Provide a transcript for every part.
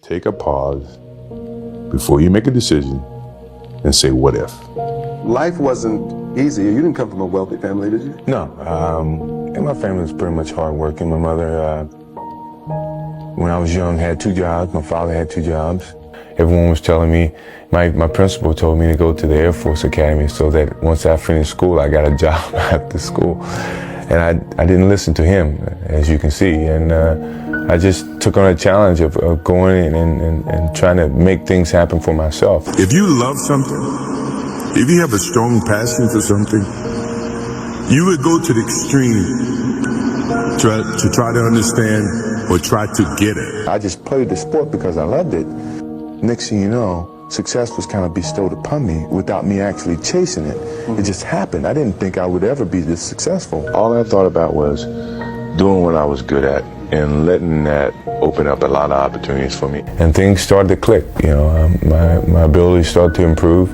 Take a pause before you make a decision and say, what if? Life wasn't easy. You didn't come from a wealthy family, did you? No, and my family was pretty much hardworking. My mother, when I was young, had 2 jobs. My father had 2 jobs. Everyone was telling me, my principal told me to go to the Air Force Academy so that once I finished school, I got a job after school. And I didn't listen to him, as you can see. And I just took on a challenge of going and trying to make things happen for myself. If you love something, if you have a strong passion for something, you would go to the extreme to try to understand or try to get it. I just played the sport because I loved it. Next thing you know, success was kind of bestowed upon me without me actually chasing it. It just happened. I didn't think I would ever be this successful. All I thought about was doing what I was good at and letting that open up a lot of opportunities for me. And things started to click. My ability started to improve.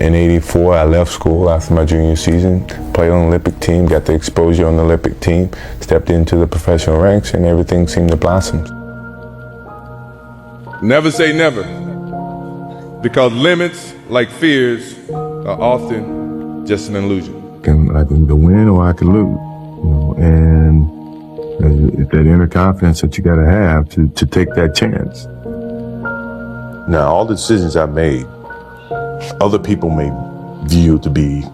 In '84, I left school after my junior season, played on the Olympic team, got the exposure on the Olympic team, stepped into the professional ranks, and everything seemed to blossom. Never say never, because limits, like fears, are often just an illusion. I can go win or I can lose, and it's that inner confidence that you got to have to take that chance. Now, all the decisions I made, other people may view to be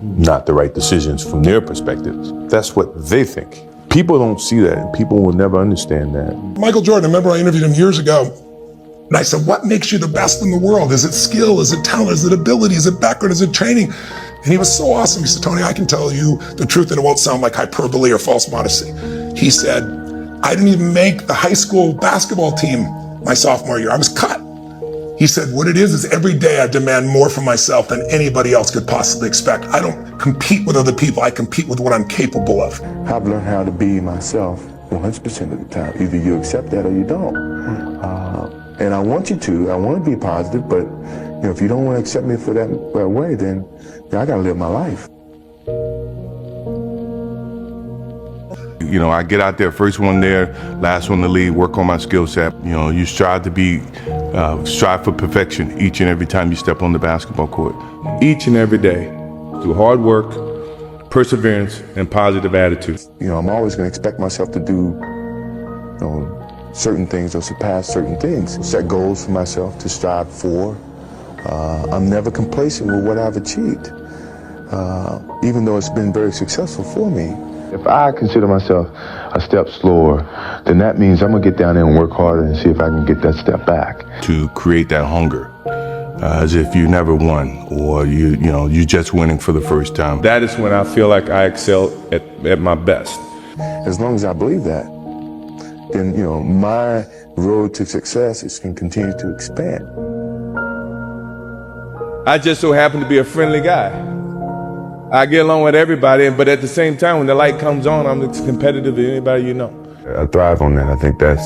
not the right decisions from their perspectives. That's what they think. People don't see that, and people will never understand that. Michael Jordan, I remember I interviewed him years ago, and I said, what makes you the best in the world? Is it skill? Is it talent? Is it ability? Is it background? Is it training? And he was so awesome. He said, Tony, I can tell you the truth, and it won't sound like hyperbole or false modesty. He said, I didn't even make the high school basketball team my sophomore year. I was cut. He said, what it is every day I demand more from myself than anybody else could possibly expect. I don't compete with other people. I compete with what I'm capable of. I've learned how to be myself 100% of the time. Either you accept that or you don't. And I want you to. I want to be positive, but if you don't want to accept me for that way, then I got to live my life. I get out there, first one there, last one to leave, work on my skill set. You strive for perfection each and every time you step on the basketball court. Each and every day, through hard work, perseverance, and positive attitude. I'm always going to expect myself to do, certain things or surpass certain things. Set goals for myself to strive for. I'm never complacent with what I've achieved, even though it's been very successful for me. If I consider myself a step slower, then that means I'm going to get down there and work harder and see if I can get that step back. To create that hunger, as if you never won, or you're just winning for the first time. That is when I feel like I excel at my best. As long as I believe that, then my road to success is going to continue to expand. I just so happen to be a friendly guy. I get along with everybody, but at the same time, when the light comes on, I'm as competitive as anybody you know. I thrive on that. I think that's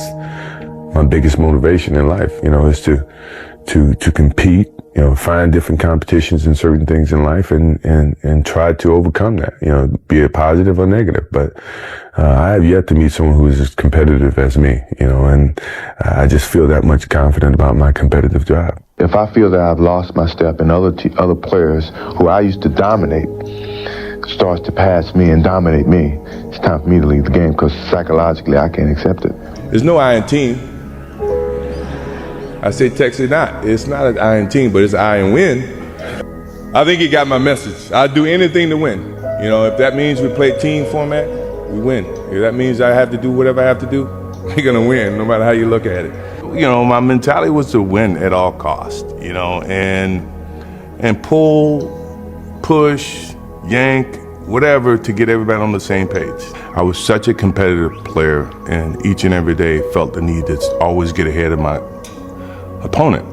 my biggest motivation in life, is to compete, find different competitions in certain things in life and try to overcome that, be it positive or negative. But I have yet to meet someone who is as competitive as me, and I just feel that much confident about my competitive drive. If I feel that I've lost my step and other players who I used to dominate starts to pass me and dominate me, it's time for me to leave the game because psychologically I can't accept it. There's no I in team. I say text it not. It's not an I in team, but it's I in win. I think he got my message. I'd do anything to win. If that means we play team format, we win. If that means I have to do whatever I have to do, we're gonna win, no matter how you look at it. My mentality was to win at all costs, and pull, push, yank, whatever to get everybody on the same page. I was such a competitive player, and each and every day felt the need to always get ahead of my opponent.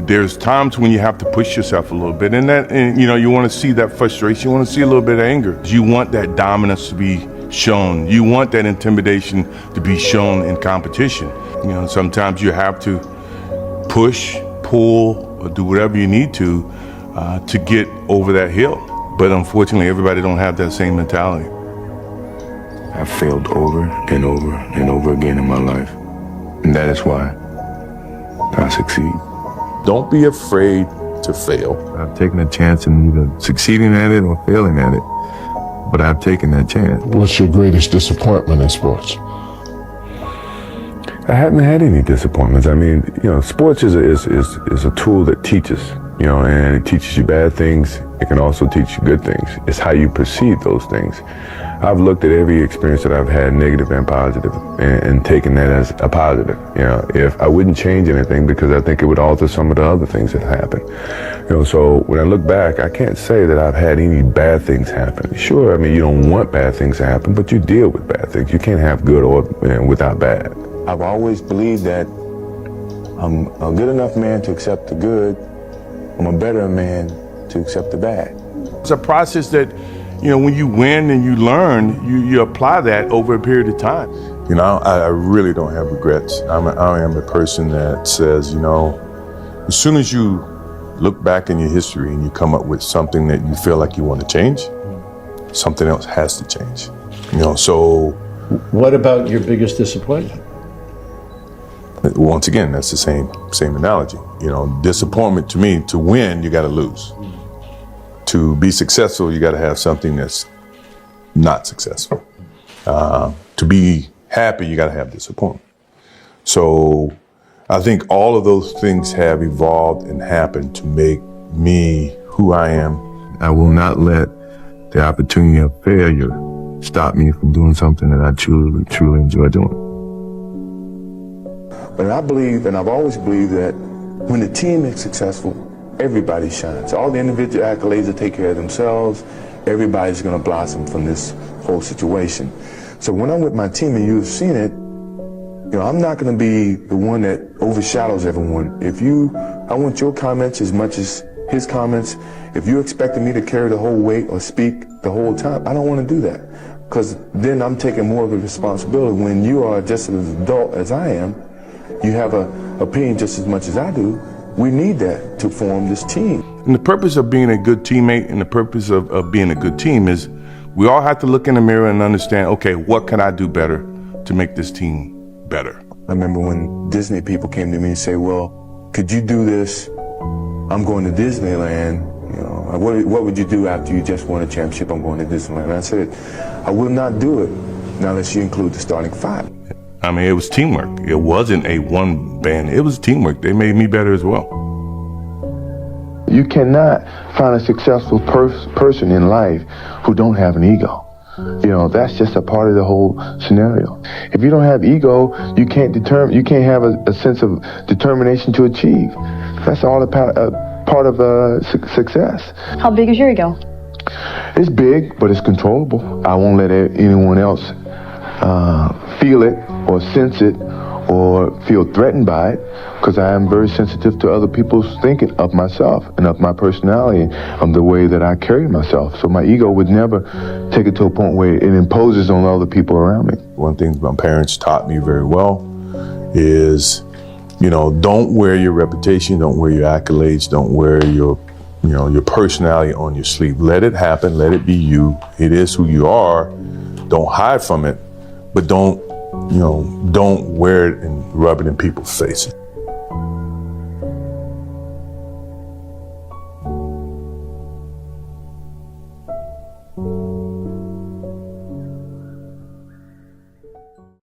There's times when you have to push yourself a little bit, and you want to see that frustration, you want to see a little bit of anger. You want that dominance to be shown. You want that intimidation to be shown in competition. Sometimes you have to push, pull, or do whatever you need to get over that hill. But unfortunately, everybody don't have that same mentality. I've failed over and over and over again in my life. And that is why I succeed. Don't be afraid to fail. I've taken a chance in either succeeding at it or failing at it, but I've taken that chance. What's your greatest disappointment in sports? I haven't had any disappointments. I mean, sports is a tool that teaches, and it teaches you bad things. It can also teach you good things. It's how you perceive those things. I've looked at every experience that I've had, negative and positive, and taken that as a positive. If I wouldn't change anything because I think it would alter some of the other things that happened. So when I look back, I can't say that I've had any bad things happen. Sure, I mean, you don't want bad things to happen, but you deal with bad things. You can't have good or without bad. I've always believed that I'm a good enough man to accept the good. I'm a better man to accept the bad. It's a process that, when you win and you learn, you apply that over a period of time. I really don't have regrets. I am a person that says, as soon as you look back in your history and you come up with something that you feel like you want to change, something else has to change. So. What about your biggest disappointment? Once again, that's the same analogy. Disappointment to me, to win, you got to lose. To be successful, you got to have something that's not successful. To be happy, you got to have disappointment. So I think all of those things have evolved and happened to make me who I am. I will not let the opportunity of failure stop me from doing something that I truly enjoy doing. But I believe, and I've always believed, that when the team is successful, everybody shines. All the individual accolades will take care of themselves. Everybody's going to blossom from this whole situation. So when I'm with my team, and you've seen it, I'm not going to be the one that overshadows everyone. I want your comments as much as his comments. If you're expecting me to carry the whole weight or speak the whole time, I don't want to do that. Because then I'm taking more of a responsibility. When you are just as adult as I am, you have an opinion just as much as I do. We need that to form this team. And the purpose of being a good teammate and the purpose of being a good team is we all have to look in the mirror and understand, okay, what can I do better to make this team better? I remember when Disney people came to me and say, well, could you do this? I'm going to Disneyland. What would you do after you just won a championship? I'm going to Disneyland. And I said, I will not do it now unless you include the starting five. I mean, it was teamwork. It wasn't a one band. It was teamwork. They made me better as well. You cannot find a successful person in life who don't have an ego. That's just a part of the whole scenario. If you don't have ego, you can't have a sense of determination to achieve. That's all a part of success. How big is your ego? It's big, but it's controllable. I won't let anyone else feel it or sense it or feel threatened by it, because I am very sensitive to other people's thinking of myself and of my personality and the way that I carry myself. So my ego would never take it to a point where it imposes on other people around me. One thing my parents taught me very well is, don't wear your reputation, don't wear your accolades, don't wear your personality on your sleeve. Let it happen, let it be you. It is who you are. Don't hide from it, but don't wear it and rub it in people's faces.